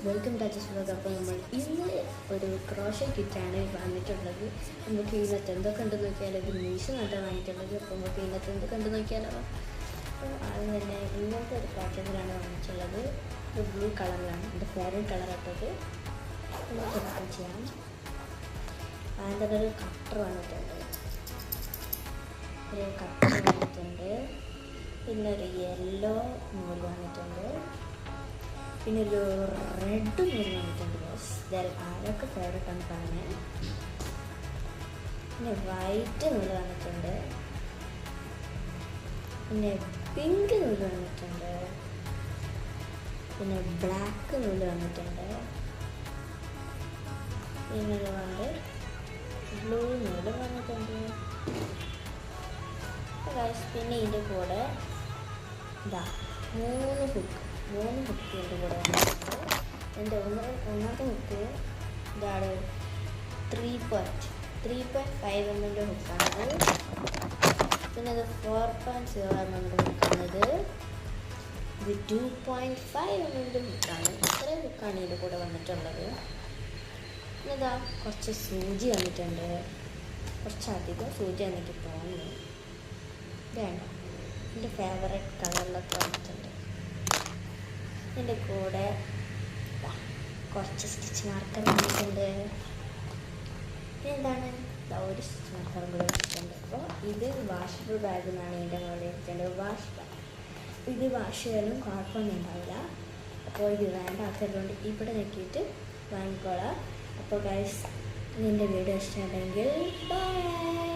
Welcome to vlog. അപ്പോൾ നമ്മൾ ഇന്ന് ഒരു ക്രോഷേ കിറ്റാണ് വന്നിട്ടുള്ളത്. നമുക്ക് ഇതിനകത്ത് എന്തൊക്കെ ഉണ്ടെന്ന് നോക്കിയാൽ ഒരു മീശ നട്ടാണ് വാങ്ങിയിട്ടുള്ളത്. അപ്പോൾ നമുക്ക് ഇതിനകത്ത് എന്തൊക്കെ ഉണ്ടെന്ന് നോക്കിയാലോ. അപ്പോൾ ആദ്യം തന്നെ ഇങ്ങനത്തെ ഒരു പാറ്റേണിലാണ് വാങ്ങിയിട്ടുള്ളത്. ഒരു ബ്ലൂ കളറിലാണ് എൻ്റെ ഫേവറേറ്റ് കളറായിട്ടത്. നമുക്ക് ഓപ്പൺ ചെയ്യാം. ആദ്യം തന്നെ ഒരു കട്ടർ വന്നിട്ടുണ്ട്. പിന്നെ ഒരു യെല്ലോ നൂല് വന്നിട്ടുണ്ട്. പിന്നെ ഒരു റെഡ് നൂല് വന്നിട്ടുണ്ട്. ആരൊക്കെ ഫേവറേറ്റാണ് പറഞ്ഞത്. പിന്നെ വൈറ്റ് നൂല് വന്നിട്ടുണ്ട്. പിന്നെ പിങ്ക് നൂല് വന്നിട്ടുണ്ട്. പിന്നെ ബ്ലാക്ക് നൂല് വന്നിട്ടുണ്ട്. പിന്നെ ഒരുപാട് ബ്ലൂ നൂല് വന്നിട്ടുണ്ട്. പിന്നെ ഇതിൻ്റെ കൂടെ മൂന്ന് ഹുക്ക് ഇതിൻ്റെ കൂടെ വന്നിട്ടുണ്ട്. എൻ്റെ ഒന്നാമത്തെ ഹുക്ക് ഇതാണ് 3.5 mm ഹുക്കാണത്. പിന്നെ അത് 4.0 mm ഹുക്കാണത്. ഇത് 2.5 mm ഹുക്കാണ്. ഇത്രയും ഹുക്കാണ് ഇതിൻ്റെ കൂടെ വന്നിട്ടുള്ളത്. പിന്നെ ഇതാ കുറച്ച് സൂചി വന്നിട്ടുണ്ട്. കുറച്ചധികം സൂചി എനിക്ക് തോന്നുന്നു. വേണ്ട, എൻ്റെ ഫേവറേറ്റ് കളറിലൊക്കെ വന്നിട്ടുണ്ട്. എൻ്റെ കൂടെ കുറച്ച് സ്റ്റിച്ച് മാർക്കർ വന്നിട്ടുണ്ട്. പിന്നെ എന്താണ് ഒരു സ്റ്റിച്ച് മാർക്കറും കൂടെ വെച്ചിട്ടുണ്ട്. അപ്പോൾ ഇത് വാഷബിൾ ബാഗ് എന്നാണ് എൻ്റെ മുകളിൽ വെച്ചിട്ടുണ്ട്. ഇത് വാഷ് ചെയ്യാനും കുഴപ്പമൊന്നും ഉണ്ടാവില്ല. അപ്പോൾ ഇത് വേണ്ടാത്തതുകൊണ്ട് ഇവിടെ നോക്കിയിട്ട് വാങ്ങിക്കോളാം. അപ്പോൾ ഗൈസ്, നിൻ്റെ വീഡിയോ ഇഷ്ടമുണ്ടെങ്കിൽ ബൈ.